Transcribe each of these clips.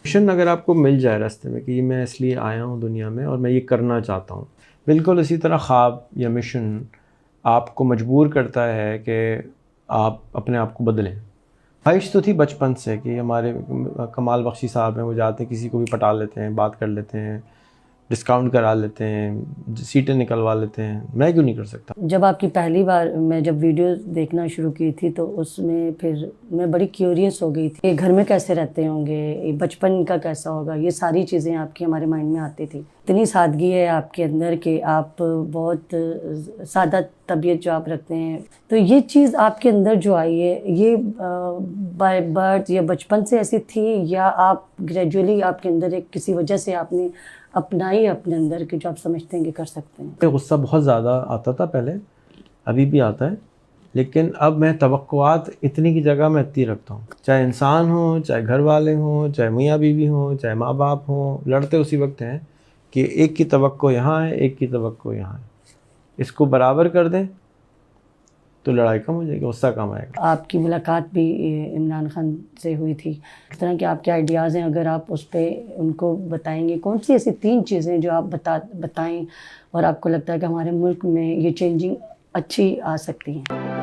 Mission اگر آپ کو مل جائے راستے میں کہ یہ میں اس لیے آیا ہوں دنیا میں اور میں یہ کرنا چاہتا ہوں، بالکل اسی طرح خواب یا مشن آپ کو مجبور کرتا ہے کہ آپ اپنے آپ کو بدلیں۔ خواہش تو تھی بچپن سے کہ ہمارے کمال بخشی صاحب ہیں، وہ جاتے ہیں کسی کو بھی پٹا لیتے ہیں، بات کر لیتے ہیں، ڈسکاؤنٹ کرا لیتے ہیں، سیٹیں نکلوا لیتے ہیں، میں کیوں نہیں کر سکتا؟ جب آپ کی پہلی بار میں جب ویڈیوز دیکھنا شروع کی تھی تو اس میں پھر میں بڑی کیوریس ہو گئی تھی کہ گھر میں کیسے رہتے ہوں گے، بچپن کا کیسا ہوگا، یہ ساری چیزیں آپ کی ہمارے مائنڈ میں آتی تھی۔ اتنی سادگی ہے آپ کے اندر کہ آپ بہت سادہ طبیعت جو آپ رکھتے ہیں، تو یہ چیز آپ کے اندر جو آئی ہے یہ بائی برتھ یا بچپن سے ایسی تھی یا آپ گریجولی آپ کے اندر ایک کسی وجہ سے آپ نے اپنائی اپنے اندر کہ جو آپ سمجھتے ہیں کہ کر سکتے ہیں؟ غصہ بہت زیادہ آتا تھا پہلے، ابھی بھی آتا ہے، لیکن اب میں توقعات اتنی کی جگہ میں اتنی رکھتا ہوں، چاہے انسان ہوں، چاہے گھر والے ہوں، چاہے میاں بیوی ہوں، چاہے ماں باپ ہوں، لڑتے اسی وقت ہیں کہ ایک کی توقع یہاں ہے، ایک کی توقع یہاں ہے، اس کو برابر کر دیں تو لڑائی کم ہو جائے گی، غصہ کم آئے گا۔ آپ کی ملاقات بھی عمران خان سے ہوئی تھی، اس طرح کے آپ کے آئیڈیاز ہیں، اگر آپ اس پہ ان کو بتائیں گے کون سی ایسی 3 چیزیں جو آپ بتائیں اور آپ کو لگتا ہے کہ ہمارے ملک میں یہ چینجنگ اچھی آ سکتی ہیں؟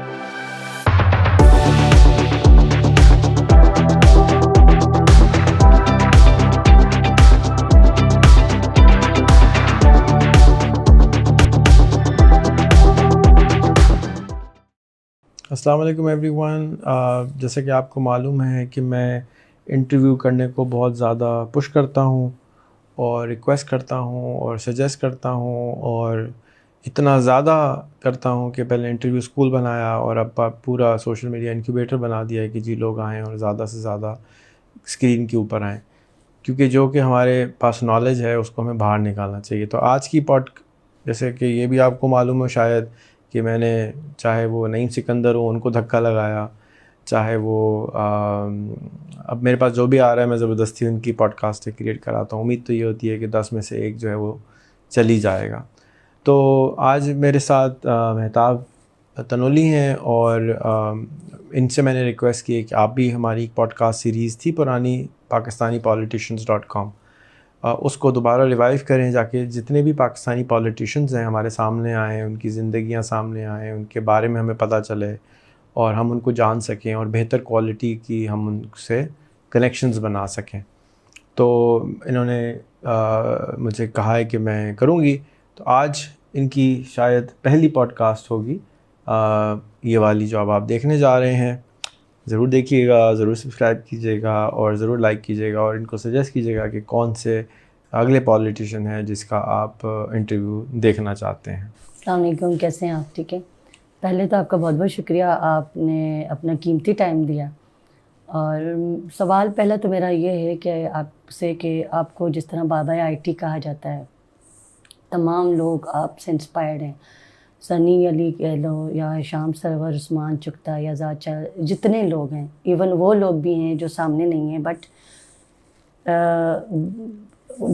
السلام علیکم ایوری ون۔ جیسے کہ آپ کو معلوم ہے کہ میں انٹرویو کرنے کو بہت زیادہ پش کرتا ہوں اور ریکویسٹ کرتا ہوں اور سجیسٹ کرتا ہوں، اور اتنا زیادہ کرتا ہوں کہ پہلے انٹرویو اسکول بنایا اور اب پورا سوشل میڈیا انکیوبیٹر بنا دیا ہے کہ جی لوگ آئیں اور زیادہ سے زیادہ اسکرین کے اوپر آئیں، کیونکہ جو کہ ہمارے پاس نالج ہے اس کو ہمیں باہر نکالنا چاہیے۔ تو آج کی جیسے کہ یہ بھی آپ کو معلوم ہو شاید کہ میں نے چاہے وہ نعیم سکندر ہو ان کو دھکا لگایا، چاہے وہ اب میرے پاس جو بھی آ رہا ہے میں زبردستی ان کی پوڈ کاسٹ کریٹ کراتا ہوں، امید تو یہ ہوتی ہے کہ 10 میں سے 1 جو ہے وہ چل ہی جائے گا۔ تو آج میرے ساتھ مہتاب تنولی ہیں، اور ان سے میں نے ریکویسٹ کی کہ آپ بھی، ہماری ایک پوڈ کاسٹ سیریز تھی پرانی PakistaniPolititions.com، اس کو دوبارہ ریوائیو کریں، جا کے جتنے بھی پاکستانی پولیٹیشنز ہیں ہمارے سامنے آئیں، ان کی زندگیاں سامنے آئیں، ان کے بارے میں ہمیں پتہ چلے اور ہم ان کو جان سکیں اور بہتر کوالٹی کی ہم ان سے کنیکشنز بنا سکیں۔ تو انہوں نے مجھے کہا ہے کہ میں کروں گی، تو آج ان کی شاید پہلی پوڈ کاسٹ ہوگی یہ والی جو اب آپ دیکھنے جا رہے ہیں۔ ضرور دیکھیے گا، ضرور سبسکرائب کیجیے گا اور ضرور لائک کیجیے گا، اور ان کو سجیسٹ کیجیے گا کہ کون سے اگلے پولیٹیشین ہیں جس کا آپ انٹرویو دیکھنا چاہتے ہیں۔ السلام علیکم، کیسے ہیں آپ؟ ٹھیک ہے، پہلے تو آپ کا بہت بہت شکریہ، آپ نے اپنا قیمتی ٹائم دیا، اور سوال پہلا تو میرا یہ ہے کہ آپ سے کہ آپ کو جس طرح بابا آئی ٹی کہا جاتا ہے، تمام لوگ آپ سے انسپائرڈ ہیں، سنی علی کہہ لو یا شام سرور، عثمان چکتا یا زاچا، جتنے لوگ ہیں، ایون وہ لوگ بھی ہیں جو سامنے نہیں ہیں، بٹ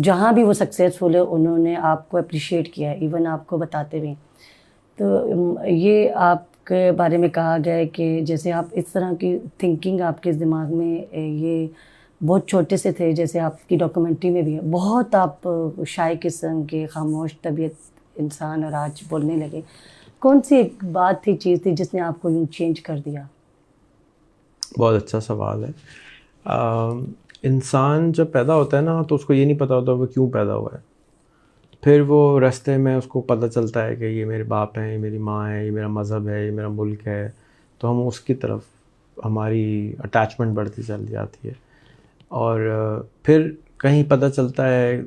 جہاں بھی وہ سکسیزفل ہے انہوں نے آپ کو اپریشیٹ کیا ہے، ایون آپ کو بتاتے ہوئے۔ تو یہ آپ کے بارے میں کہا گیا ہے کہ جیسے آپ اس طرح کی تھنکنگ آپ کے دماغ میں یہ بہت چھوٹے سے تھے، جیسے آپ کی ڈاکومنٹری میں بھی ہے، بہت آپ شائع قسم کے خاموش طبیعت انسان، اور آج بولنے لگے۔ کون سی ایک بات تھی، چیز تھی جس نے آپ کو یوں چینج کر دیا؟ بہت اچھا سوال ہے۔ انسان جب پیدا ہوتا ہے نا تو اس کو یہ نہیں پتہ ہوتا وہ کیوں پیدا ہوا ہے، پھر وہ راستے میں اس کو پتہ چلتا ہے کہ یہ میرے باپ ہیں، یہ میری ماں ہے، یہ میرا مذہب ہے، یہ میرا ملک ہے، تو ہم اس کی طرف ہماری اٹیچمنٹ بڑھتی چل جاتی ہے، اور پھر کہیں پتہ چلتا ہے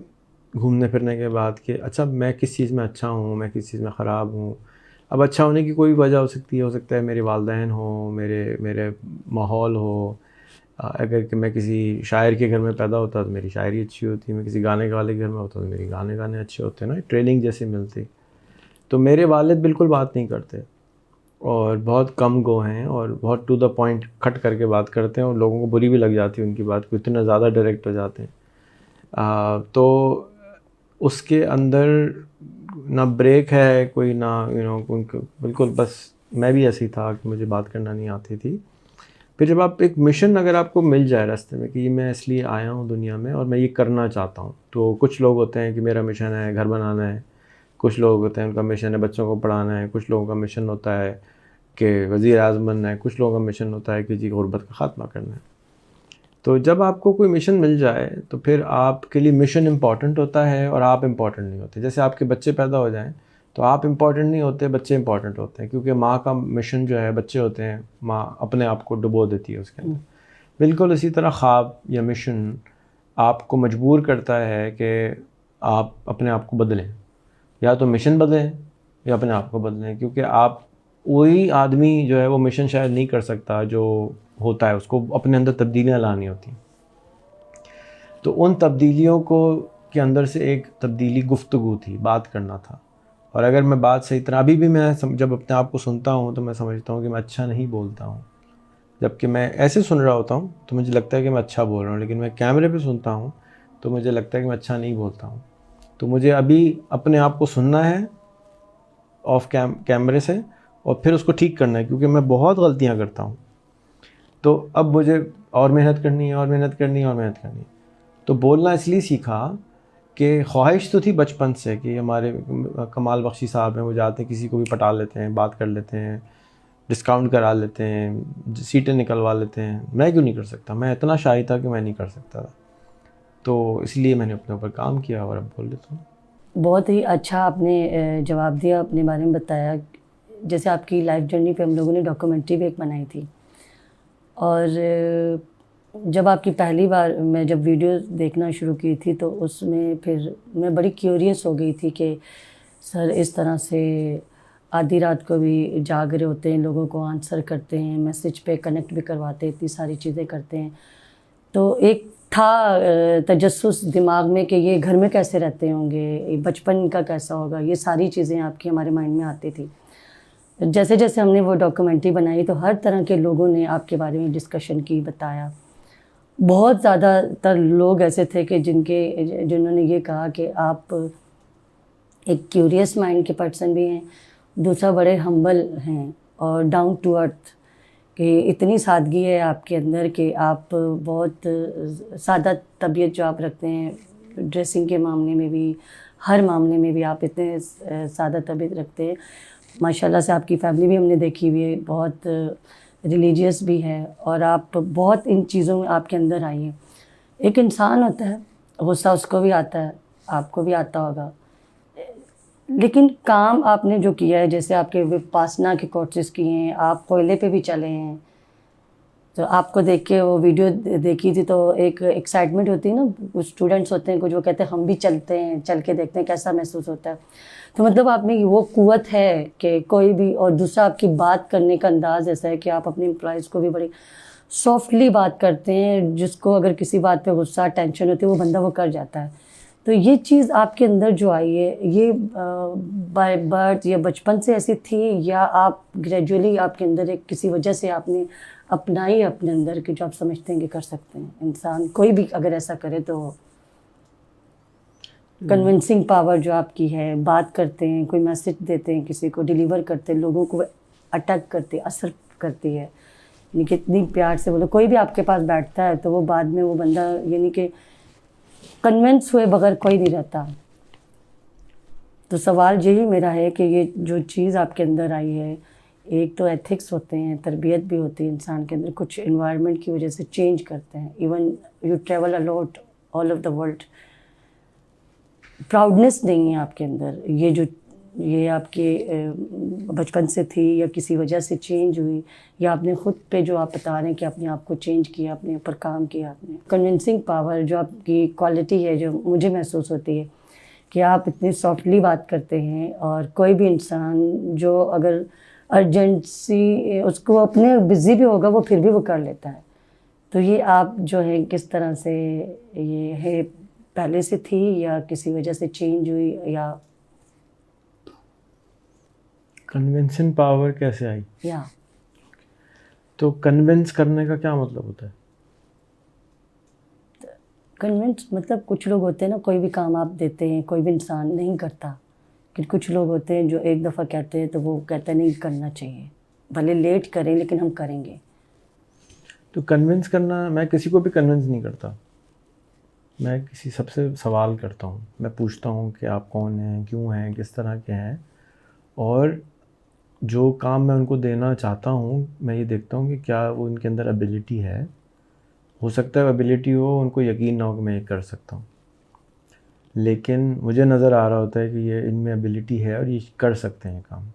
گھومنے پھرنے کے بعد کہ اچھا میں کس چیز میں اچھا ہوں، میں کس چیز میں خراب ہوں۔ اب اچھا ہونے کی کوئی وجہ ہو سکتا ہے میرے والدین ہوں، میرے ماحول ہو، اگر کہ میں کسی شاعر کے گھر میں پیدا ہوتا تو میری شاعری اچھی ہوتی، میں کسی گانے والے کے گھر میں ہوتا تو میری گانے اچھے ہوتے نا، ٹریننگ جیسی ملتی۔ تو میرے والد بالکل بات نہیں کرتے اور بہت کم گو ہیں، اور بہت ٹو دا پوائنٹ کھٹ کر کے بات کرتے ہیں، اور لوگوں کو بری بھی لگ جاتی ہے ان کی بات کو، اتنا زیادہ ڈائریکٹ ہو جاتے ہیں۔ تو اس کے اندر نہ بریک ہے کوئی، نہ بالکل بس میں بھی ایسی تھا کہ مجھے بات کرنا نہیں آتی تھی۔ پھر جب آپ ایک مشن اگر آپ کو مل جائے راستے میں کہ یہ میں اس لیے آیا ہوں دنیا میں اور میں یہ کرنا چاہتا ہوں، تو کچھ لوگ ہوتے ہیں کہ میرا مشن ہے گھر بنانا ہے، کچھ لوگ ہوتے ہیں ان کا مشن ہے بچوں کو پڑھانا ہے، کچھ لوگوں کا مشن ہوتا ہے کہ وزیر اعظم بننا ہے، کچھ لوگوں کا مشن ہوتا ہے کہ جی غربت کا خاتمہ کرنا ہے۔ تو جب آپ کو کوئی مشن مل جائے تو پھر آپ کے لیے مشن امپورٹنٹ ہوتا ہے اور آپ امپورٹنٹ نہیں ہوتے۔ جیسے آپ کے بچے پیدا ہو جائیں تو آپ امپورٹنٹ نہیں ہوتے، بچے امپورٹنٹ ہوتے ہیں، کیونکہ ماں کا مشن جو ہے بچے ہوتے ہیں، ماں اپنے آپ کو ڈبو دیتی ہے اس کے اندر۔ بالکل اسی طرح خواب یا مشن آپ کو مجبور کرتا ہے کہ آپ اپنے آپ کو بدلیں، یا تو مشن بدلیں یا اپنے آپ کو بدلیں، کیونکہ آپ وہی آدمی جو ہے وہ مشن شاید نہیں کر سکتا جو ہوتا ہے، اس کو اپنے اندر تبدیلیاں لانی ہوتی ہیں۔ تو ان تبدیلیوں کے اندر سے ایک تبدیلی گفتگو تھی، بات کرنا تھا۔ اور اگر میں بات صحیح طرح ابھی بھی میں جب اپنے آپ کو سنتا ہوں تو میں سمجھتا ہوں کہ میں اچھا نہیں بولتا ہوں، جبکہ میں ایسے سن رہا ہوتا ہوں تو مجھے لگتا ہے کہ میں اچھا بول رہا ہوں، لیکن میں کیمرے پہ سنتا ہوں تو مجھے لگتا ہے کہ میں اچھا نہیں بولتا ہوں۔ تو مجھے ابھی اپنے آپ کو سننا ہے آف کیمرے سے اور پھر اس کو ٹھیک کرنا ہے، کیونکہ میں بہت غلطیاں کرتا ہوں۔ تو اب مجھے اور محنت کرنی ہے اور محنت کرنی ہے اور محنت کرنی ہے۔ تو بولنا اس لیے سیکھا کہ خواہش تو تھی بچپن سے کہ ہمارے کمال بخشی صاحب ہیں، وہ جاتے ہیں کسی کو بھی پٹا لیتے ہیں، بات کر لیتے ہیں، ڈسکاؤنٹ کرا لیتے ہیں، سیٹیں نکلوا لیتے ہیں۔ میں کیوں نہیں کر سکتا؟ میں اتنا شائی تھا کہ میں نہیں کر سکتا تھا، تو اس لیے میں نے اپنے اوپر کام کیا اور اب بول لیتا ہوں۔ بہت ہی اچھا آپ نے جواب دیا، اپنے بارے میں بتایا۔ جیسے آپ کی لائف جرنی پہ ہم لوگوں نے ڈاکومنٹری بھی ایک بنائی تھی، اور جب آپ کی پہلی بار میں جب ویڈیوز دیکھنا شروع کی تھی تو اس میں پھر میں بڑی کیوریس ہو گئی تھی کہ سر اس طرح سے آدھی رات کو بھی جاگ رہے ہوتے ہیں، لوگوں کو آنسر کرتے ہیں، میسج پہ کنیکٹ بھی کرواتے ہیں، اتنی ساری چیزیں کرتے ہیں۔ تو ایک تھا تجسس دماغ میں کہ یہ گھر میں کیسے رہتے ہوں گے، بچپن کا کیسا ہوگا، یہ ساری چیزیں آپ کی ہمارے مائنڈ میں آتی تھی۔ جیسے جیسے ہم نے وہ ڈاکومنٹری بنائی تو ہر طرح کے لوگوں نے آپ کے بارے میں ڈسکشن کی، بتایا۔ بہت زیادہ تر لوگ ایسے تھے کہ جنہوں نے یہ کہا کہ آپ ایک کیوریس مائنڈ کے پرسن بھی ہیں، دوسرا بڑے ہمبل ہیں اور ڈاؤن ٹو ارتھ، کہ اتنی سادگی ہے آپ کے اندر کہ آپ بہت سادہ طبیعت جو آپ رکھتے ہیں، ڈریسنگ کے معاملے میں بھی، ہر معاملے میں بھی آپ اتنے سادہ طبیعت رکھتے ہیں۔ ماشاءاللہ سے آپ کی فیملی بھی ہم نے دیکھی ہوئی ہے، بہت ریلیجیس بھی ہے، اور آپ بہت ان چیزوں میں آپ کے اندر آئی ہیں۔ ایک انسان ہوتا ہے، غصہ اس کو بھی آتا ہے، آپ کو بھی آتا ہوگا، لیکن کام آپ نے جو کیا ہے، جیسے آپ کے وپاسنا کے کورسز کیے ہیں، آپ کوئلے پہ بھی چلے ہیں، تو آپ کو دیکھ کے وہ ویڈیو دیکھی تھی تو ایک ایکسائٹمنٹ ہوتی ہے نا، کچھ اسٹوڈنٹس ہوتے ہیں کچھ، وہ کہتے ہیں ہم بھی چلتے ہیں، چل کے دیکھتے ہیں کیسا محسوس ہوتا ہے۔ تو مطلب آپ میں وہ قوت ہے کہ کوئی بھی، اور دوسرا آپ کی بات کرنے کا انداز ایسا ہے کہ آپ اپنے امپلائیز کو بھی بڑی سافٹلی بات کرتے ہیں، جس کو اگر کسی بات پہ غصہ ٹینشن ہوتی ہے وہ بندہ وہ کر جاتا ہے۔ تو یہ چیز آپ کے اندر جو آئی ہے، یہ بائی برتھ یا بچپن سے ایسی تھی، یا آپ گریجولی آپ کے اندر ایک کسی وجہ سے آپ نے اپنائی اپنے اندر کہ جو آپ سمجھتے ہیں کہ کر سکتے ہیں انسان کوئی بھی اگر ایسا کرے تو؟ کنونسنگ پاور جو آپ کی ہے، بات کرتے ہیں، کوئی میسج دیتے ہیں، کسی کو ڈیلیور کرتے ہیں، لوگوں کو اٹیک کرتے، اثر کرتی ہے، یعنی کہ اتنی پیار سے بولو، کوئی بھی آپ کے پاس بیٹھتا ہے تو وہ بعد میں وہ بندہ یعنی کہ کنونس ہوئے بغیر کوئی نہیں رہتا۔ تو سوال یہی میرا ہے کہ یہ جو چیز آپ کے اندر آئی ہے، ایک تو ایتھکس ہوتے ہیں، تربیت بھی ہوتی ہے انسان کے اندر، کچھ انوائرمنٹ کی وجہ سے چینج کرتے ہیں، even you travel a lot all of the world, proudness نہیں ہے آپ کے اندر، یہ آپ کے بچپن سے تھی یا کسی وجہ سے چینج ہوئی، یا آپ نے خود پہ جو آپ بتا رہے ہیں کہ اپنے آپ کو چینج کیا، اپنے اوپر کام کیا آپ نے۔ کنونسنگ پاور جو آپ کی کوالٹی ہے، جو مجھے محسوس ہوتی ہے کہ آپ اتنی سافٹلی بات کرتے ہیں، اور کوئی بھی انسان جو اگر ارجنسی اس کو اپنے بزی بھی ہوگا وہ پھر بھی وہ کر لیتا ہے۔ تو یہ آپ جو ہے کس طرح سے یہ ہے، پہلے سے تھی یا کسی وجہ سے چینج ہوئی، یا کنونسنگ پاور کیسے آئی؟ یا تو کنونس کرنے کا کیا مطلب ہوتا ہے؟ کنونس مطلب کچھ لوگ ہوتے ہیں نا، کوئی بھی کام آپ دیتے ہیں کوئی بھی انسان نہیں کرتا، کہ کچھ لوگ ہوتے ہیں جو ایک دفعہ کہتے ہیں تو وہ کہتے ہیں نہیں کرنا چاہیے، بھلے لیٹ کریں لیکن ہم کریں گے۔ تو کنونس کرنا، میں کسی کو بھی کنونس نہیں کرتا. میں سب سے سوال کرتا ہوں. میں پوچھتا ہوں کہ آپ کون ہیں، کیوں ہیں، کس طرح کے ہیں، اور جو کام میں ان کو دینا چاہتا ہوں میں یہ دیکھتا ہوں کہ کیا وہ ان کے اندر ابیلٹی ہے. ہو سکتا ہے ابیلٹی ہو، ان کو یقین نہ ہو کہ میں یہ کر سکتا ہوں، لیکن مجھے نظر آ رہا ہوتا ہے کہ یہ ان میں ابیلٹی ہے اور یہ کر سکتے ہیں کام.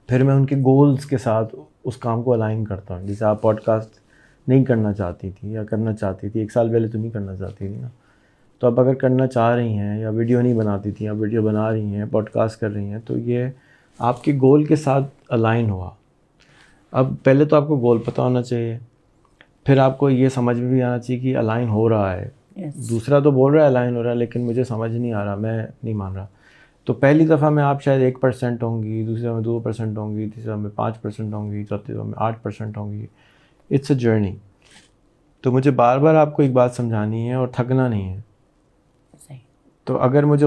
پھر میں ان کے گولز کے ساتھ اس کام کو الائن کرتا ہوں. جیسے آپ پوڈ کاسٹ نہیں کرنا چاہتی تھی یا کرنا چاہتی تھی 1 سال پہلے، تو نہیں کرنا چاہتی تھی نا. تو اب اگر کرنا چاہ رہی ہیں، یا ویڈیو نہیں بناتی تھیں، اب ویڈیو بنا رہی ہیں، پوڈ کاسٹ کر رہی ہیں، تو یہ آپ کے گول کے ساتھ الائن ہوا. اب پہلے تو آپ کو گول پتہ ہونا چاہیے، پھر آپ کو یہ سمجھ میں بھی آنا چاہیے کہ الائن ہو رہا ہے. دوسرا تو بول رہا ہے الائن ہو رہا ہے، لیکن مجھے سمجھ نہیں آ رہا، میں نہیں مان رہا. تو پہلی دفعہ میں آپ شاید 1% ہوں گی، دوسری دفعہ میں 2% ہوں گی، تیسری دفعہ میں 5% ہوں گی، چوتھی دفعہ میں 8% ہوں گی. It's a journey. تو مجھے بار بار آپ کو ایک بات سمجھانی ہے اور تھکنا نہیں ہے. تو اگر مجھے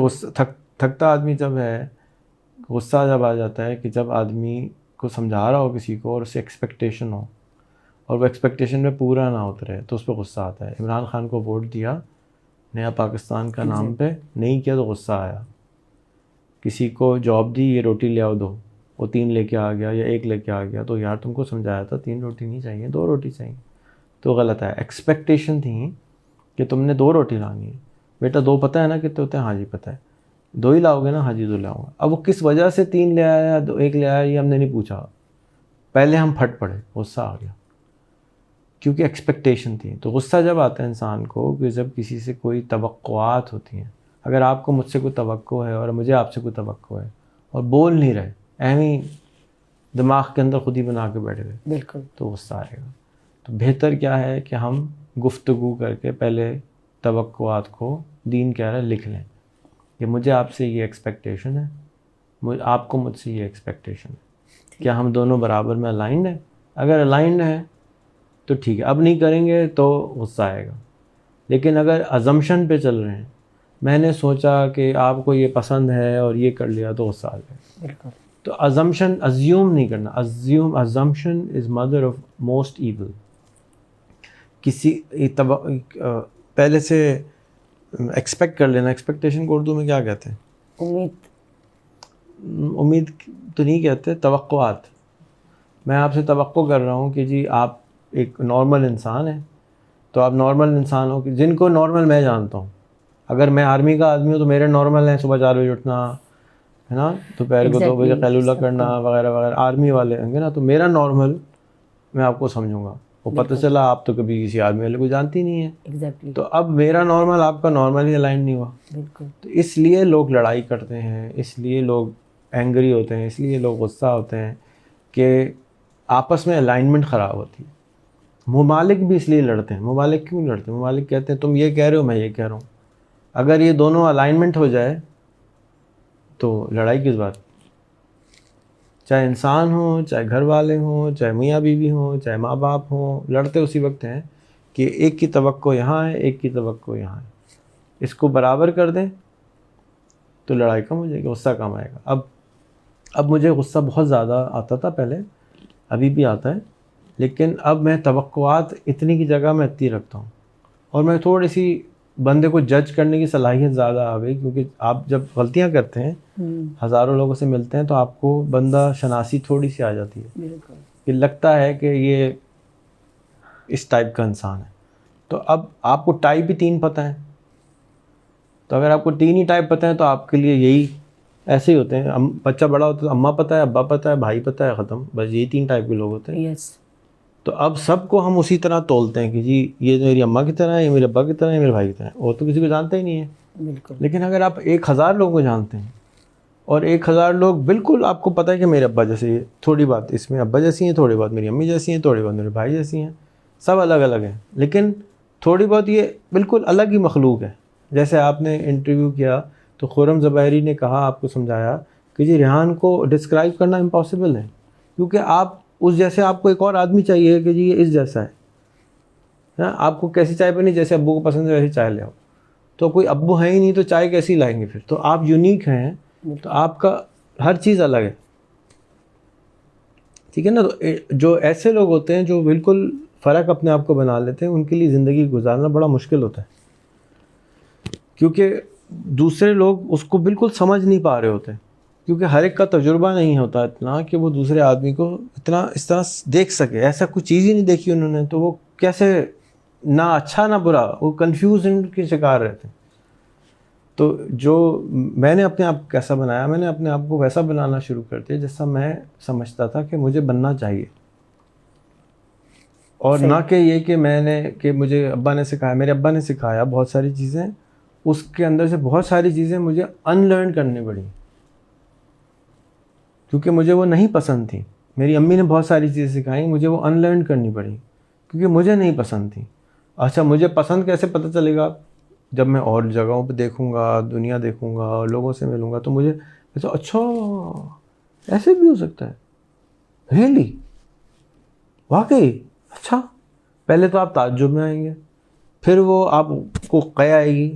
تھکتا آدمی جب ہے، غصہ جب آ جاتا ہے کہ جب آدمی کو سمجھا رہا ہو کسی کو اور اسے ایکسپیکٹیشن ہو اور وہ ایکسپیکٹیشن میں پورا نہ اترے، تو اس پہ غصہ آتا ہے. عمران خان کو ووٹ دیا نیا پاکستان کا نام پہ، نہیں کیا تو غصہ آیا. کسی کو جاب دی، یہ روٹی لے آؤ 2، وہ 3 لے کے آ گیا یا 1 لے کے آ گیا. تو یار تم کو سمجھایا تھا 3 روٹی نہیں چاہیے، 2 روٹی چاہیے. تو غلط ہے. ایکسپیکٹیشن تھی کہ تم نے 2 روٹی لانی ہے. بیٹا 2 پتہ ہے نا کتنے ہوتے ہیں؟ ہاں جی پتہ ہے. 2 ہی لاؤ گے نا؟ ہاں جی 2 لاؤں گا. اب وہ کس وجہ سے 3 لے آیا، 1 لے آیا، یہ ہم نے نہیں پوچھا. پہلے ہم پھٹ پڑے، غصہ آ گیا کیونکہ ایکسپیکٹیشن تھی. تو غصہ جب آتا ہے انسان کو کہ جب کسی سے کوئی توقعات ہوتی ہیں. اگر آپ کو مجھ سے کوئی توقع ہے اور مجھے آپ سے کوئی توقع ہے اور بول نہیں رہے، اہمی دماغ کے اندر خود ہی بنا کے بیٹھ گئے، بالکل، تو غصہ آئے گا. تو بہتر کیا ہے کہ ہم گفتگو کر کے پہلے توقعات کو، دین کہہ رہا ہے، لکھ لیں کہ مجھے آپ سے یہ ایکسپیکٹیشن ہے، آپ کو مجھ سے یہ ایکسپیکٹیشن ہے. کیا ہم دونوں برابر میں الائنڈ ہیں؟ اگر الائنڈ ہیں تو ٹھیک ہے. اب نہیں کریں گے تو غصہ آئے گا. لیکن اگر ازمپشن پہ چل رہے ہیں، میں نے سوچا کہ آپ کو یہ پسند ہے اور یہ کر لیا، تو غصہ آ جائے. بالکل. تو ازیوم نہیں کرنا. Assumption is mother of most evil. کسی پہلے سے ایکسپیکٹ کر لینا. ایکسپیکٹیشن کو اردو میں کیا کہتے ہیں؟ امید تو نہیں کہتے، توقعات. میں آپ سے توقع کر رہا ہوں کہ جی آپ ایک نارمل انسان ہیں، تو آپ نارمل انسانوں کی، جن کو نارمل میں جانتا ہوں. اگر میں آرمی کا آدمی ہوں تو میرے نارمل ہیں صبح 4 بجے اٹھنا ہے نا، دوپہر کو 2 بجے قیلولہ کرنا وغیرہ وغیرہ. آرمی والے ہوں گے نا، تو میرا نارمل میں آپ کو سمجھوں گا. وہ پتہ چلا آپ تو کبھی کسی آدمی والے کو جانتی نہیں ہے، تو اب میرا نارمل آپ کا نارمل ہی الائن نہیں ہوا. تو اس لیے لوگ لڑائی کرتے ہیں، اس لیے لوگ اینگری ہوتے ہیں، اس لیے لوگ غصہ ہوتے ہیں کہ آپس میں الائنمنٹ خراب ہوتی ہے. ممالک بھی اس لیے لڑتے ہیں. ممالک کیوں لڑتے ہیں؟ ممالک کہتے ہیں تم یہ کہہ رہے ہو، میں یہ کہہ رہا ہوں. اگر یہ دونوں الائنمنٹ ہو جائے تو لڑائی کس بات؟ چاہے انسان ہوں، چاہے گھر والے ہوں، چاہے میاں بیوی ہوں، چاہے ماں باپ ہوں، لڑتے اسی وقت ہیں کہ ایک کی توقع یہاں ہے، ایک کی توقع یہاں ہے. اس کو برابر کر دیں تو لڑائی کم ہو جائے گی، غصہ کم آئے گا. اب مجھے غصہ بہت زیادہ آتا تھا پہلے، ابھی بھی آتا ہے، لیکن اب میں توقعات اتنی کی جگہ میں اتنی رکھتا ہوں. اور میں تھوڑی سی بندے کو جج کرنے کی صلاحیت زیادہ آ گئی، کیونکہ آپ جب غلطیاں کرتے ہیں، ہزاروں لوگوں سے ملتے ہیں، تو آپ کو بندہ شناسی تھوڑی سی آ جاتی ہے کہ لگتا ہے کہ یہ اس ٹائپ کا انسان ہے. تو اب آپ کو ٹائپ ہی 3 پتہ ہیں. تو اگر آپ کو 3 ہی ٹائپ پتہ ہیں تو آپ کے لیے یہی ایسے ہی ہوتے ہیں. بچہ بڑا ہوتا ہے تو اماں پتہ ہے، ابا پتہ ہے، بھائی پتہ ہے، ختم. بس یہی 3 ٹائپ کے لوگ ہوتے ہیں. تو اب سب کو ہم اسی طرح تولتے ہیں کہ جی یہ میری اماں کی طرح ہے، یہ میرے ابا کی طرح ہے، یہ میرے بھائی کی طرح ہے. اور تو کسی کو جانتا ہی نہیں ہے. بالکل. لیکن اگر آپ 1000 لوگوں کو جانتے ہیں اور 1000 لوگ بالکل آپ کو پتہ ہے کہ میرے ابا جیسے، یہ تھوڑی بات اس میں ابا جیسی ہیں، تھوڑی بات میری امی جیسی ہیں، تھوڑی بات میرے بھائی جیسی ہیں، سب الگ الگ ہیں، لیکن تھوڑی بہت یہ بالکل الگ ہی مخلوق ہے. جیسے آپ نے انٹرویو کیا تو خرم زبیری نے کہا، آپ کو سمجھایا کہ جی ریحان کو ڈسکرائب کرنا امپاسبل ہے، کیونکہ آپ اس جیسے، آپ کو ایک اور آدمی چاہیے کہ جی یہ اس جیسا ہے. آپ کو کیسی چائے پینی، جیسے ابو کو پسند ہے ویسی چائے لے آؤ. تو کوئی ابو ہے ہی نہیں تو چائے کیسی لائیں گے پھر؟ تو آپ یونیک ہیں، تو آپ کا ہر چیز الگ ہے. ٹھیک ہے نا. تو جو ایسے لوگ ہوتے ہیں جو بالکل فرق اپنے آپ کو بنا لیتے ہیں ان کے لیے زندگی گزارنا بڑا مشکل ہوتا ہے، کیونکہ دوسرے لوگ اس کو بالکل سمجھ نہیں پا رہے ہوتے، کیونکہ ہر ایک کا تجربہ نہیں ہوتا اتنا کہ وہ دوسرے آدمی کو اتنا اس طرح دیکھ سکے. ایسا کوئی چیز ہی نہیں دیکھی انہوں نے، تو وہ کیسے نہ اچھا نہ برا، وہ کنفیوژن کے شکار رہتے ہیں. تو جو میں نے اپنے آپ کیسا بنایا، میں نے اپنے آپ کو ویسا بنانا شروع کر دیا جیسا میں سمجھتا تھا کہ مجھے بننا چاہیے، اور نہ کہ یہ کہ میں نے کہ مجھے ابا نے سکھایا. میرے ابا نے سکھایا بہت ساری چیزیں، اس کے اندر سے بہت ساری چیزیں مجھے ان لرن کرنی پڑی کیونکہ مجھے وہ نہیں پسند تھیں. میری امی نے بہت ساری چیزیں سکھائیں، مجھے وہ ان لرن کرنی پڑی کیونکہ مجھے نہیں پسند تھیں. اچھا مجھے پسند کیسے پتہ چلے گا؟ جب میں اور جگہوں پہ دیکھوں گا، دنیا دیکھوں گا اور لوگوں سے ملوں گا تو مجھے اچھا ایسے بھی ہو سکتا ہے، ریئلی، واقعی اچھا. پہلے تو آپ تعجب میں آئیں گے، پھر وہ آپ کو قے آئے گی.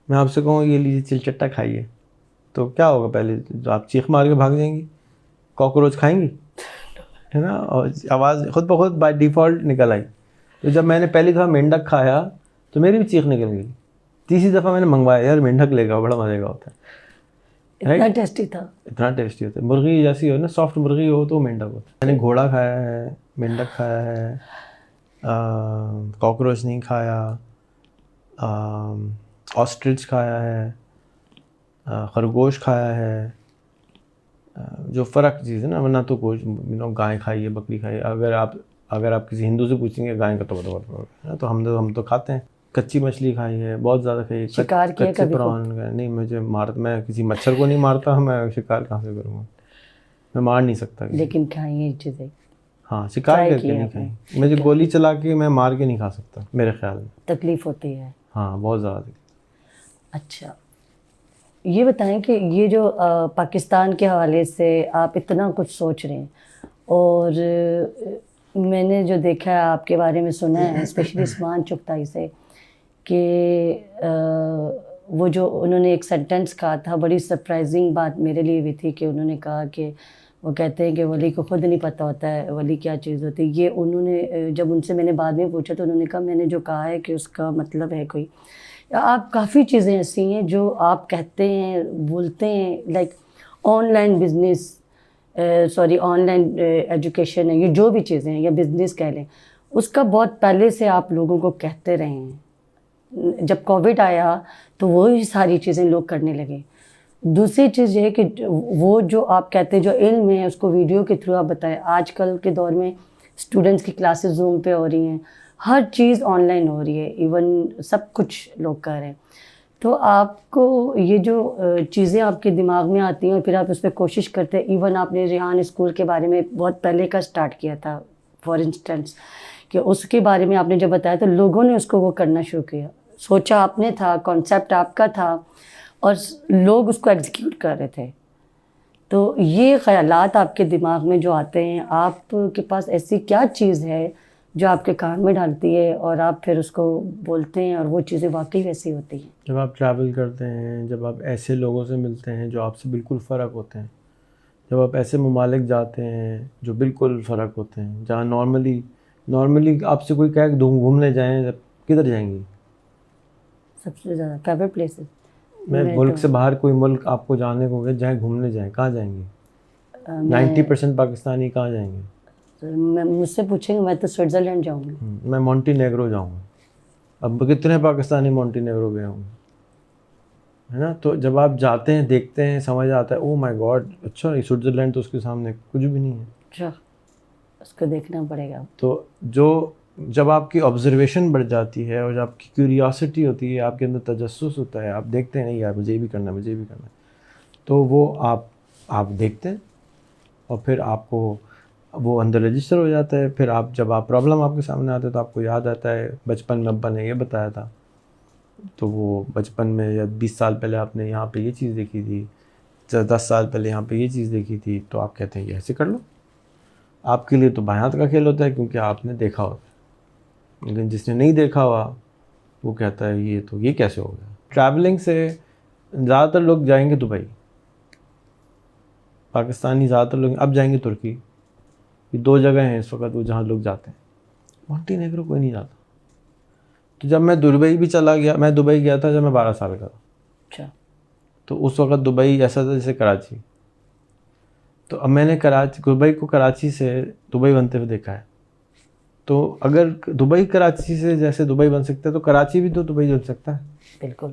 میں آپ سے کہوں یہ لیجیے چل چٹا کھائیے تو کیا ہوگا؟ پہلے تو آپ چیخ مار کے بھاگ جائیں گی. کاکروچ کھائیں گی، ہے نا، اور آواز خود بخود بائی ڈیفالٹ نکل آئی. تو جب میں نے پہلی دفعہ مینڈک کھایا تو میری بھی چیخ نکل گئی. تیسری دفعہ میں نے منگوایا، یار مینڈک لے گا، بڑا مزے کا ہوتا ہے. اتنا ٹیسٹی تھا، اتنا ٹیسٹی ہوتا ہے. مرغی جیسی ہو نا، سافٹ مرغی ہو تو مینڈک ہوتا ہے. میں نے گھوڑا کھایا ہے، مینڈک کھایا ہے، کاکروچ نہیں کھایا، آسٹرچ کھایا ہے، خرگوش کھایا ہے. جو فرق چیز ہے نا، ورنہ تو گائے کھائی ہے، بکری کھائی ہے. اگر آپ کسی ہندو سے پوچھیں گے گائے کا تو بتا، تو ہم تو کھاتے ہیں. کچی مچھلی کھائی ہے، بہت زیادہ کھائی ہے. شکار کیا کچے کبھی؟ پران نہیں، میں کسی مچھر کو نہیں مارتا، میں شکار کہاں سے کروں گا؟ میں مار نہیں سکتا. لیکن کھائیں یہ چیزیں؟ ہاں، شکار کر کے نہیں کھائی. مجھے گولی چلا کے میں مار کے نہیں کھا سکتا، میرے خیال میں تکلیف ہوتی ہے. ہاں، بہت زیادہ. اچھا یہ بتائیں کہ یہ جو پاکستان کے حوالے سے آپ اتنا کچھ سوچ رہے ہیں، اور میں نے جو دیکھا ہے آپ کے بارے میں سنا ہے اسپیشلی عثمان چغتائی سے، کہ وہ جو انہوں نے ایک سینٹنس کہا تھا، بڑی سرپرائزنگ بات میرے لیے بھی تھی، کہ انہوں نے کہا کہ وہ کہتے ہیں کہ ولی کو خود نہیں پتہ ہوتا ہے ولی کیا چیز ہوتی ہے. یہ انہوں نے جب ان سے میں نے بعد میں پوچھا تو انہوں نے کہا میں نے جو کہا ہے کہ اس کا مطلب ہے کوئی. آپ کافی چیزیں ایسی ہیں جو آپ کہتے ہیں، بولتے ہیں، like on line business, on line education ہے، یہ جو بھی چیزیں ہیں یا بزنس کہہ لیں، اس کا بہت پہلے سے آپ لوگوں کو کہتے رہے ہیں. جب کووڈ آیا تو وہی ساری چیزیں لوگ کرنے لگے. دوسری چیز یہ ہے کہ وہ جو آپ کہتے ہیں جو علم ہے اس کو ویڈیو کے تھرو آپ بتائیں. آج کل کے دور میں اسٹوڈنٹس کی کلاسز زوم پہ ہو رہی ہیں، ہر چیز آن لائن ہو رہی ہے، ایون سب کچھ لوگ کر رہے ہیں. تو آپ کو یہ جو چیزیں آپ کے دماغ میں آتی ہیں اور پھر آپ اس پہ کوشش کرتے ہیں. ایون آپ نے ریحان اسکول کے بارے میں بہت پہلے کا سٹارٹ کیا تھا فار انسٹنس، کہ اس کے بارے میں آپ نے جب بتایا تو لوگوں نے اس کو وہ کرنا شروع کیا. سوچا آپ نے تھا، کانسیپٹ آپ کا تھا، اور لوگ اس کو ایگزیکیوٹ کر رہے تھے. تو یہ خیالات آپ کے دماغ میں جو آتے ہیں، آپ کے پاس ایسی کیا چیز ہے جو آپ کے کان میں ڈالتی ہے اور آپ پھر اس کو بولتے ہیں اور وہ چیزیں واقعی ویسی ہوتی ہیں؟ جب آپ ٹریول کرتے ہیں، جب آپ ایسے لوگوں سے ملتے ہیں جو آپ سے بالکل فرق ہوتے ہیں، جب آپ ایسے ممالک جاتے ہیں جو بالکل فرق ہوتے ہیں، جہاں نارملی آپ سے کوئی کہے کہ گھومنے جائیں، کدھر جائیں گی؟ سب سے زیادہ فیوریٹ پلیسز میں ملک سے باہر کوئی ملک آپ کو جانے کو جائیں گھومنے جائیں، کہاں جائیں گے؟ 90% پاکستانی کہاں جائیں گے؟ مجھ سے پوچھیں گے میں تو سوئٹزرلینڈ جاؤں گی. میں مونٹی نیگرو جاؤں گا. اب کتنے پاکستانی مونٹی نیگرو گئے ہوں گے، ہے نا؟ تو جب آپ جاتے ہیں، دیکھتے ہیں، سمجھ آتا ہے او مائی گاڈ، اچھا یہ سوئٹزرلینڈ تو اس کے سامنے کچھ بھی نہیں ہے. اچھا اس کو دیکھنا پڑے گا. تو جب آپ کی آبزرویشن بڑھ جاتی ہے اور جب آپ کی کیوریاسٹی ہوتی ہے، آپ کے اندر تجسس ہوتا ہے، آپ دیکھتے ہیں نہیں یار مجھے بھی کرنا ہے، مجھے بھی کرنا ہے، تو وہ آپ دیکھتے ہیں اور پھر آپ کو وہ اندر رجسٹر ہو جاتا ہے. پھر جب پرابلم آپ کے سامنے آتے تو آپ کو یاد آتا ہے بچپن میں ابا نے یہ بتایا تھا، تو وہ بچپن میں یا 20 سال پہلے آپ نے یہاں پہ یہ چیز دیکھی تھی، 10 سال پہلے یہاں پہ یہ چیز دیکھی تھی، تو آپ کہتے ہیں یہ ایسے کر لو. آپ کے لیے تو بائیں ہاتھ کا کھیل ہوتا ہے کیونکہ آپ نے دیکھا ہوتا ہے، لیکن جس نے نہیں دیکھا ہوا وہ کہتا ہے یہ کیسے ہو گیا. ٹریولنگ سے زیادہ تر لوگ جائیں گے دبئی، پاکستانی زیادہ تر لوگ اب جائیں گے ترکی. یہ 2 جگہ ہیں اس وقت وہ جہاں لوگ جاتے ہیں. مونٹی نیگرو کوئی نہیں جاتا. تو جب میں دبئی بھی چلا گیا, میں دبئی گیا تھا جب میں 12 سال کا تھا. اچھا. تو اس وقت دبئی ایسا تھا جیسے کراچی. تو اب میں نے دبئی کو کراچی سے دبئی بنتے ہوئے دیکھا ہے. تو اگر دبئی کراچی سے جیسے دبئی بن سکتا ہے تو کراچی بھی تو دبئی بن سکتا ہے. بالکل.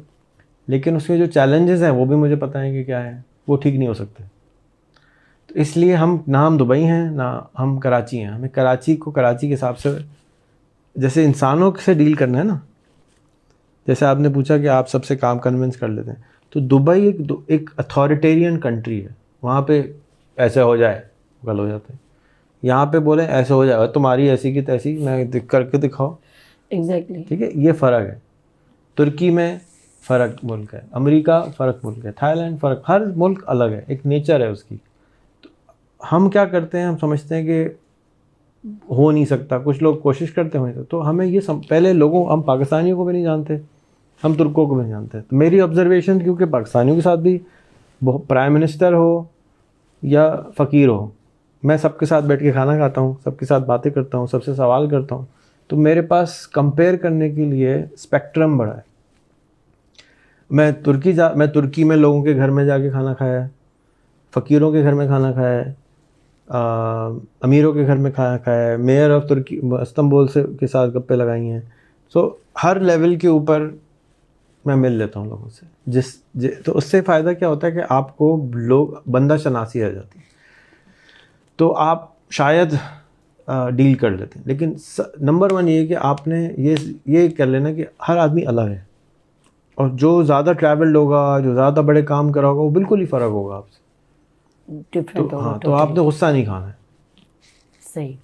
لیکن اس میں جو چیلنجز ہیں وہ بھی مجھے پتہ ہیں کہ کیا ہے, وہ ٹھیک نہیں ہو سکتے. تو اس لیے نہ ہم دبئی ہیں نہ ہم کراچی ہیں. ہمیں کراچی کو کراچی کے حساب سے, جیسے انسانوں سے ڈیل کرنا ہے نا, جیسے آپ نے پوچھا کہ آپ سب سے کام کنونس کر لیتے ہیں, تو دبئی ایک اتھارٹیرین کنٹری ہے. وہاں پہ ایسے ہو جائے گل ہو جاتا ہے. یہاں پہ بولیں ایسے ہو جائے, تمہاری ایسی کی تیسی, میں کر کے دکھاؤ. ایگزیکٹلی. ٹھیک ہے, یہ فرق ہے. ترکی میں فرق ملک ہے, امریکہ فرق ملک ہے, تھائی لینڈ فرق, ہر ملک الگ ہے, ایک نیچر ہے اس کی. تو ہم کیا کرتے ہیں, ہم سمجھتے ہیں کہ ہو نہیں سکتا, کچھ لوگ کوشش کرتے ہیں. تو ہمیں یہ پہلے ہم پاکستانیوں کو بھی نہیں جانتے, ہم ترکوں کو بھی نہیں جانتے. تو میری آبزرویشن, کیونکہ پاکستانیوں کے ساتھ بھی پرائم منسٹر ہو یا فقیر ہو, میں سب کے ساتھ بیٹھ کے کھانا کھاتا ہوں, سب کے ساتھ باتیں کرتا ہوں, سب سے سوال کرتا ہوں. تو میرے پاس کمپیئر کرنے کے لیے اسپیکٹرم بڑا ہے. میں ترکی میں لوگوں کے گھر میں جا کے کھانا کھایا ہے, فقیروں کے گھر میں کھانا کھایا ہے, امیروں کے گھر میں کھانا کھایا ہے, میئر آف ترکی استنبول کے ساتھ گپے لگائی ہیں. سو ہر لیول کے اوپر میں مل لیتا ہوں لوگوں سے. تو اس سے فائدہ کیا ہوتا ہے کہ آپ کو بندہ شناسی آ جاتی ہے, تو آپ شاید ڈیل کر لیتے ہیں. لیکن نمبر 1 یہ کہ آپ نے یہ کر لینا کہ ہر آدمی الگ ہے, اور جو زیادہ ٹریولڈ ہوگا, جو زیادہ بڑے کام کرا ہوگا, وہ بالکل ہی فرق ہوگا آپ سے. ڈفرینٹ ہوگا. ہاں, تو آپ نے غصہ نہیں کھانا ہے. صحیح.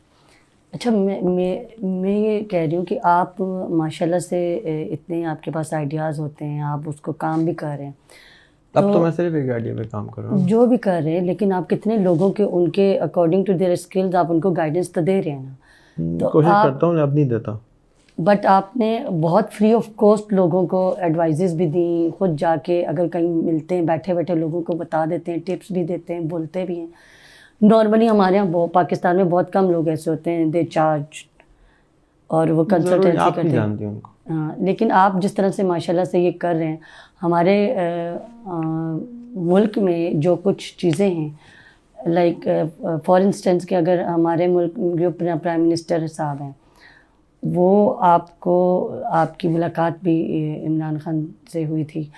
اچھا, میں یہ کہہ رہی ہوں کہ آپ ماشاء اللہ سے اتنے آپ کے پاس آئیڈیاز ہوتے ہیں, آپ اس کو کام بھی کر رہے ہیں. اب تو میں صرف ایک آئیڈیا پہ کام کر رہا ہوں. جو بھی کر رہے ہیں, لیکن آپ کتنے لوگوں کے ان کے اکارڈنگ ٹو دیئر اسکلز آپ ان کو گائیڈنس تو دے رہے ہیں نا. تو کوشش کرتا ہوں, اب نہیں دیتا. بٹ آپ نے بہت فری آف کاسٹ لوگوں کو ایڈوائزز بھی دیں, خود جا کے اگر کہیں ملتے ہیں بیٹھے بیٹھے لوگوں کو بتا دیتے ہیں, ٹپس بھی دیتے ہیں, بولتے بھی ہیں. نارملی ہمارے یہاں پاکستان میں بہت کم لوگ ایسے ہوتے ہیں, دے چارج اور وہ کنسلٹنسی کرتے ہیں. ہاں, لیکن آپ جس طرح سے ماشاء اللہ سے یہ کر رہے ہیں, ہمارے ملک میں جو کچھ چیزیں ہیں, لائک فار انسٹنس کہ اگر ہمارے ملک جو پرائم منسٹر صاحب ہیں, وہ آپ کی ملاقات بھی عمران خان سے ہوئی تھی.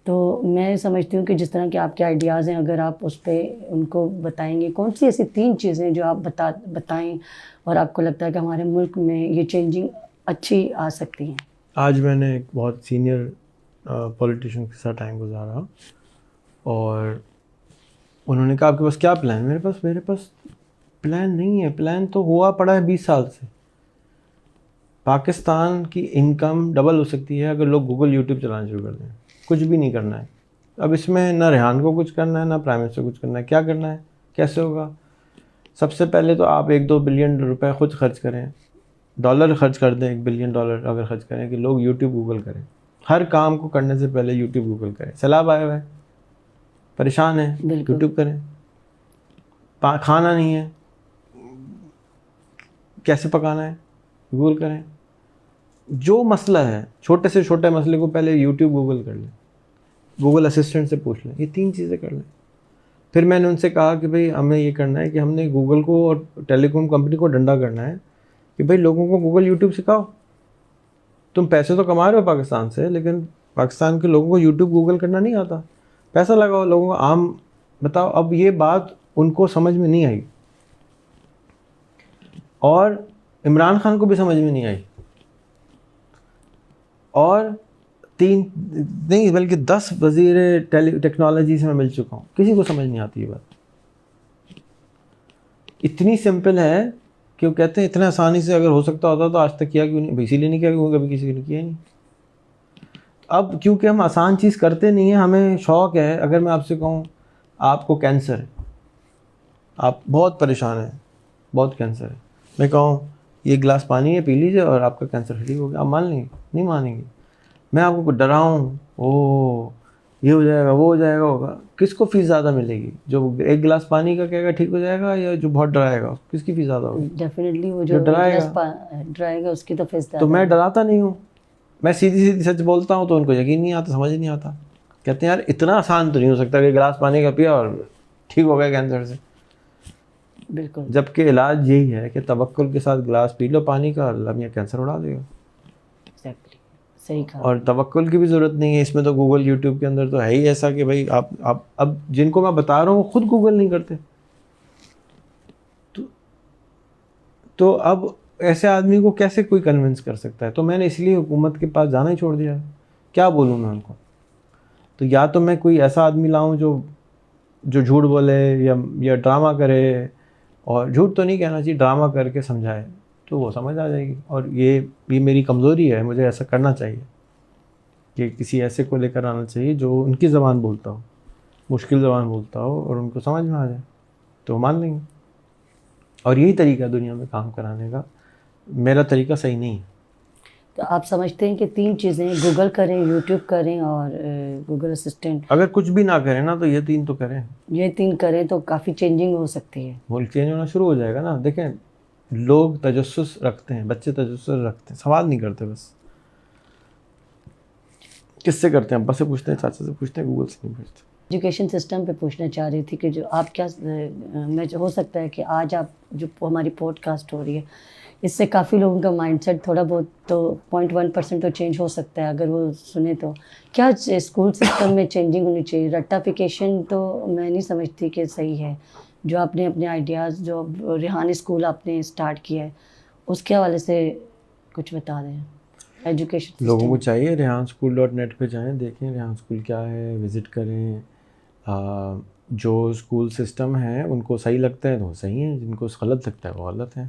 تو میں سمجھتی ہوں کہ جس طرح کے آپ کے آئیڈیاز ہیں, اگر آپ اس پہ ان کو بتائیں گے, کون سی ایسی 3 چیزیں جو آپ بتائیں اور آپ کو لگتا ہے کہ ہمارے ملک میں یہ چینجنگ اچھی آ سکتی ہیں. آج میں نے ایک بہت سینئر پولیٹیشین کے ساتھ ٹائم گزارا, اور انہوں نے کہا آپ کے پاس کیا پلان؟ میرے پاس پلان نہیں ہے. پلان تو ہوا پڑا ہے 20 سال سے. پاکستان کی انکم ڈبل ہو سکتی ہے اگر لوگ گوگل یوٹیوب چلانا شروع کر دیں. کچھ بھی نہیں کرنا ہے. اب اس میں نہ ریحان کو کچھ کرنا ہے, نہ پرائم منسٹر کو کچھ کرنا ہے. کیا کرنا ہے, کیسے ہوگا؟ سب سے پہلے تو آپ 1-2 بلین روپے خود خرچ کریں, ڈالر خرچ کر دیں, $1 بلین اگر خرچ کریں کہ لوگ یوٹیوب گوگل کریں. ہر کام کو کرنے سے پہلے یوٹیوب گوگل کریں. سیلاب آیا ہوا ہے, پریشان ہیں, یوٹیوب کریں. کھانا نہیں ہے, کیسے پکانا ہے, گوگل کریں. جو مسئلہ ہے, چھوٹے سے چھوٹے مسئلے کو پہلے یوٹیوب گوگل کر لیں, گوگل اسسٹنٹ سے پوچھ لیں. یہ 3 چیزیں کر لیں. پھر میں نے ان سے کہا کہ بھئی ہمیں یہ کرنا ہے کہ ہم نے گوگل کو اور ٹیلی کام کمپنی کو ڈنڈا کرنا ہے کہ بھئی لوگوں کو گوگل یوٹیوب سکھاؤ. تم پیسے تو کما رہے ہو پاکستان سے, لیکن پاکستان کے لوگوں کو یوٹیوب گوگل کرنا نہیں آتا. پیسہ لگاؤ لوگوں کو عام بتاؤ. اب یہ بات ان کو سمجھ میں نہیں آئی, اور عمران خان کو بھی سمجھ میں نہیں آئی, اور 3 نہیں بلکہ 10 وزیر ٹیکنالوجی سے میں مل چکا ہوں, کسی کو سمجھ نہیں آتی یہ بات. اتنی سمپل ہے کہ وہ کہتے ہیں اتنا آسانی سے اگر ہو سکتا ہوتا تو آج تک کیا کیوں نہیں. اسی لیے نہیں کیا کیونکہ کبھی کسی نے کیا ہی نہیں. اب کیونکہ ہم آسان چیز کرتے نہیں ہیں, ہمیں شوق ہے. اگر میں آپ سے کہوں آپ کو کینسر ہے, آپ بہت پریشان ہیں, بہت کینسر ہے, میں کہوں یہ گلاس پانی ہے پی لیجیے اور آپ کا کینسر ٹھیک ہو گیا, آپ مان لیں گے؟ نہیں مانیں گے. میں آپ کو ڈراؤں, یہ ہو جائے گا وہ ہو جائے گا ہوگا. کس کو فیس زیادہ ملے گی؟ جو ایک گلاس پانی کا کہے گا ٹھیک ہو جائے گا, یا جو بہت ڈرائے گا کس کی فیس زیادہ ہوگی؟ ڈیفینیٹلی وہ جو ڈرائے گا اس کی تو فیس. تو میں ڈراتا نہیں ہوں, میں سیدھی سچ بولتا ہوں, تو ان کو یقین نہیں آتا, سمجھ نہیں آتا. کہتے ہیں یار اتنا آسان تو نہیں ہو سکتا کہ گلاس پانی کا پیا اور ٹھیک ہو گیا کینسر سے. بالکل. جبکہ علاج یہی ہے کہ توکل کے ساتھ گلاس پی لو پانی کا, اللہ میاں کینسر اڑا دے گا. ایگزیکٹلی صحیح کہا. اور توکل کی بھی ضرورت نہیں ہے اس میں, تو گوگل یوٹیوب کے اندر تو ہے ہی ایسا کہ بھائی آپ اب جن کو میں بتا رہا ہوں وہ خود گوگل نہیں کرتے. تو اب ایسے آدمی کو کیسے کوئی کنونس کر سکتا ہے؟ تو میں نے اس لیے حکومت کے پاس جانا ہی چھوڑ دیا. کیا بولوں میں ان کو؟ تو یا تو میں کوئی ایسا آدمی لاؤں جو جھوٹ بولے یا ڈرامہ کرے, اور جھوٹ تو نہیں کہنا چاہیے, ڈرامہ کر کے سمجھائے, تو وہ سمجھ آ جائے گی. اور یہ میری کمزوری ہے, مجھے ایسا کرنا چاہیے کہ کسی ایسے کو لے کر آنا چاہیے جو ان کی زبان بولتا ہو, مشکل زبان بولتا ہو, اور ان کو سمجھ میں آ جائے تو مان لیں گے. اور یہی طریقہ دنیا میں کام کرانے کا. میرا طریقہ صحیح نہیں ہے. تو آپ سمجھتے ہیں کہ 3 چیزیں, گوگل کریں, یوٹیوب کریں اور گوگل اسسٹنٹ, اگر کچھ بھی نہ کریں نا تو یہ 3 تو کریں. یہ 3 کریں تو کافی چینجنگ ہو سکتی ہے. ملک چینج ہونا شروع ہو جائے گا نا. دیکھیں لوگ تجسس رکھتے ہیں, بچے تجسس رکھتے ہیں, سوال نہیں کرتے. بس کس سے کرتے ہیں؟ ابا سے پوچھتے ہیں, چاچا سے پوچھتے ہیں, گوگل سے نہیں پوچھتے. ایجوکیشن سسٹم پہ پوچھنا چاہ رہی تھی کہ جو آپ کیا میں ہو سکتا ہے کہ آج آپ جو ہماری پوڈ کاسٹ ہو رہی ہے اس سے کافی لوگوں کا مائنڈ سیٹ تھوڑا بہت تو 0.1% تو چینج ہو سکتا ہے اگر وہ سنیں. تو کیا اسکول سسٹم میں چینجنگ ہونی چاہیے؟ رٹافیکیشن تو میں نہیں سمجھتی کہ صحیح ہے. جو آپ نے اپنے آئیڈیاز, جو ریحان اسکول آپ نے اسٹارٹ کیا ہے, اس کے حوالے سے کچھ بتا دیں. ایجوکیشن لوگوں کو چاہیے rehanschool.net پہ جائیں, دیکھیں ریحان اسکول کیا ہے, وزٹ کریں. جو اسکول سسٹم ہے ان کو صحیح لگتا ہے تو وہ صحیح ہے, جن کو غلط لگتا ہے وہ غلط ہے.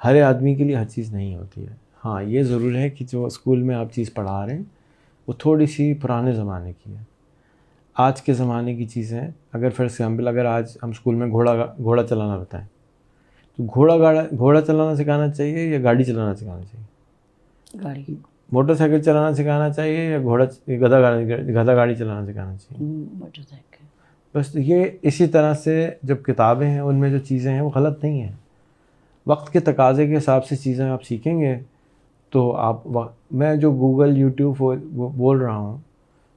ہر آدمی کے لیے ہر چیز نہیں ہوتی ہے. ہاں یہ ضرور ہے کہ جو اسکول میں آپ چیز پڑھا رہے ہیں وہ تھوڑی سی پرانے زمانے کی ہے. آج کے زمانے کی چیزیں, اگر فار ایگزامپل اگر آج ہم اسکول میں گھوڑا چلانا بتائیں تو گھوڑا چلانا سکھانا چاہیے یا گاڑی چلانا سکھانا چاہیے؟ گاڑی. موٹر سائیکل چلانا سکھانا چاہیے یا گدھا گاڑی چلانا سکھانا چاہیے؟ Motor cycle. بس یہ اسی طرح سے جب کتابیں ہیں ان میں جو چیزیں ہیں وہ غلط نہیں ہیں. وقت کے تقاضے کے حساب سے چیزیں آپ سیکھیں گے تو آپ میں جو گوگل یوٹیوب بول رہا ہوں,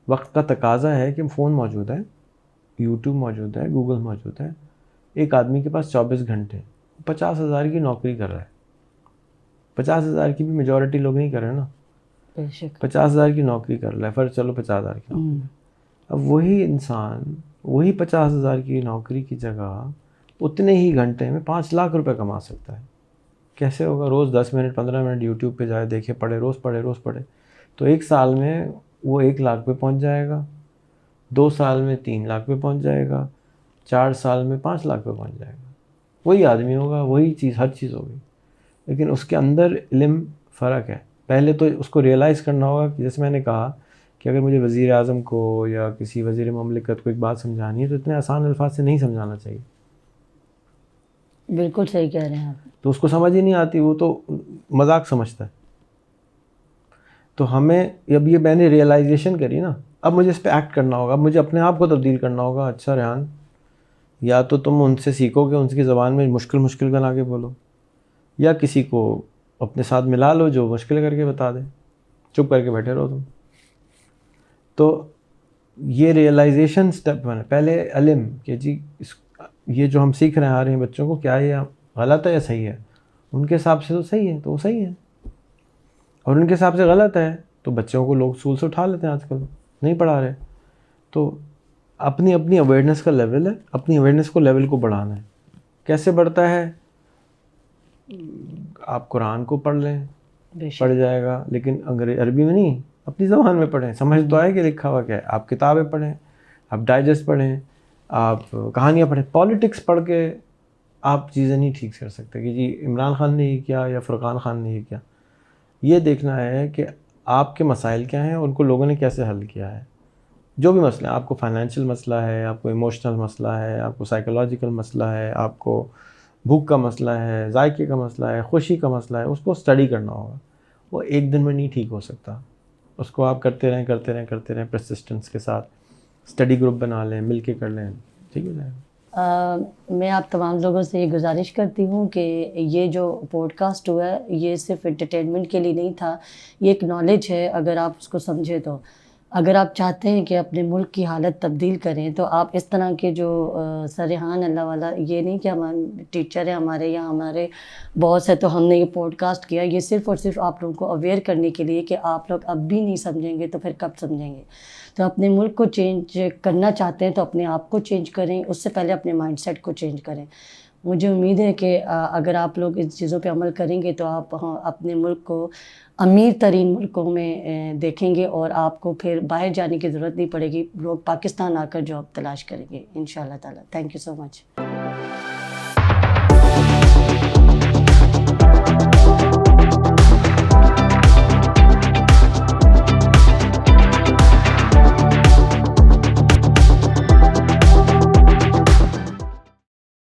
وقت کا تقاضا ہے کہ فون موجود ہے, یوٹیوب موجود ہے, گوگل موجود ہے. ایک آدمی کے پاس 24 گھنٹے, 50,000 کی نوکری کر رہا ہے. 50,000 کی بھی میجورٹی لوگ نہیں کر رہے نا. 50,000 کی نوکری کر رہا ہے, فرض چلو 50,000 کی نوکری. اب وہی انسان وہی 50,000 کی نوکری کی جگہ اتنے ہی گھنٹے میں 5 لاکھ روپے کما سکتا ہے. کیسے ہوگا؟ روز 10 منٹ 15 منٹ یوٹیوب پہ جائے, دیکھے, روز پڑھے تو 1 سال میں وہ 1 لاکھ پہ پہنچ جائے گا, 2 سال میں 3 لاکھ پہ پہنچ جائے گا, 4 سال میں 5 لاکھ پہ پہنچ جائے گا. وہی آدمی ہوگا, وہی چیز, ہر چیز ہوگی, لیکن اس کے اندر علم فرق ہے. پہلے تو اس کو ریئلائز کرنا ہوگا کہ جیسے میں نے کہا کہ اگر مجھے وزیر اعظم کو یا کسی وزیر مملکت کو ایک بات سمجھانی ہے تو اتنے آسان الفاظ سے نہیں سمجھانا چاہیے. بالکل صحیح کہہ رہے ہیں آپ. تو اس کو سمجھ ہی نہیں آتی, وہ تو مذاق سمجھتا ہے. تو ہمیں اب یہ میں نے ریئلائزیشن کری نا, اب مجھے اس پہ ایکٹ کرنا ہوگا, اب مجھے اپنے آپ کو تبدیل کرنا ہوگا. اچھا ریحان, یا تو تم ان سے سیکھو کہ ان کی زبان میں مشکل بنا کے بولو, یا کسی کو اپنے ساتھ ملا لو جو مشکل کر کے بتا دے, چپ کر کے بیٹھے رہو تم. تو یہ ریئلائزیشن سٹیپ 1 ہے. پہلے علم کہ جی یہ جو ہم سیکھ رہے آ رہے ہیں بچوں کو, کیا یہ غلط ہے یا صحیح ہے؟ ان کے حساب سے تو صحیح ہے تو وہ صحیح ہے, اور ان کے حساب سے غلط ہے تو بچوں کو لوگ اسکول سے اٹھا لیتے ہیں, آج کل نہیں پڑھا رہے. تو اپنی اویئرنیس کا لیول ہے, اپنی اویئرنیس کو لیول کو بڑھانا ہے. کیسے بڑھتا ہے؟ آپ قرآن کو پڑھ لیں, پڑھ جائے گا, لیکن عربی میں نہیں, اپنی زبان میں پڑھیں. سمجھ تو آئے کہ لکھا ہوا کیا ہے. آپ کتابیں پڑھیں, آپ ڈائجسٹ پڑھیں, آپ کہانیاں پڑھیں. پالیٹکس پڑھ کے آپ چیزیں نہیں ٹھیک کر سکتے کہ جی عمران خان نے یہ کیا یا فرقان خان نے یہ کیا. یہ دیکھنا ہے کہ آپ کے مسائل کیا ہیں, ان کو لوگوں نے کیسے حل کیا ہے. جو بھی مسئلہ ہے, آپ کو فائنینشیل مسئلہ ہے, آپ کو ایموشنل مسئلہ ہے, آپ کو سائیکولوجیکل مسئلہ ہے, آپ کو بھوک کا مسئلہ ہے, ذائقے کا مسئلہ ہے, خوشی کا مسئلہ ہے, اس کو اسٹڈی کرنا ہوگا. وہ ایک دن میں نہیں ٹھیک ہو سکتا. اس کو آپ کرتے رہیں پرسسٹنس کے ساتھ. اسٹڈی گروپ بنا لیں, مل کے کر لیں, ٹھیک ہو جائے گا. میں آپ تمام لوگوں سے یہ گزارش کرتی ہوں کہ یہ جو پوڈ کاسٹ ہوا ہے یہ صرف انٹرٹینمنٹ کے لیے نہیں تھا, یہ ایک نالج ہے اگر آپ اس کو سمجھے تو. اگر آپ چاہتے ہیں کہ اپنے ملک کی حالت تبدیل کریں تو آپ اس طرح کے جو سرحان اللہ والا, یہ نہیں کہ ہمارے ٹیچر ہیں ہمارے یا ہمارے باس ہے تو ہم نے یہ پوڈ کاسٹ کیا, یہ صرف اور صرف آپ لوگوں کو اویئر کرنے کے لیے کہ آپ لوگ اب بھی نہیں سمجھیں گے تو پھر کب سمجھیں گے. تو اپنے ملک کو چینج کرنا چاہتے ہیں تو اپنے آپ کو چینج کریں, اس سے پہلے اپنے مائنڈ سیٹ کو چینج کریں. مجھے امید ہے کہ اگر آپ لوگ ان چیزوں پہ عمل کریں گے تو آپ اپنے ملک کو امیر ترین ملکوں میں دیکھیں گے اور آپ کو پھر باہر جانے کی ضرورت نہیں پڑے گی, لوگ پاکستان آ کر جاب تلاش کریں گے انشاءاللہ تعالی. Thank you so much.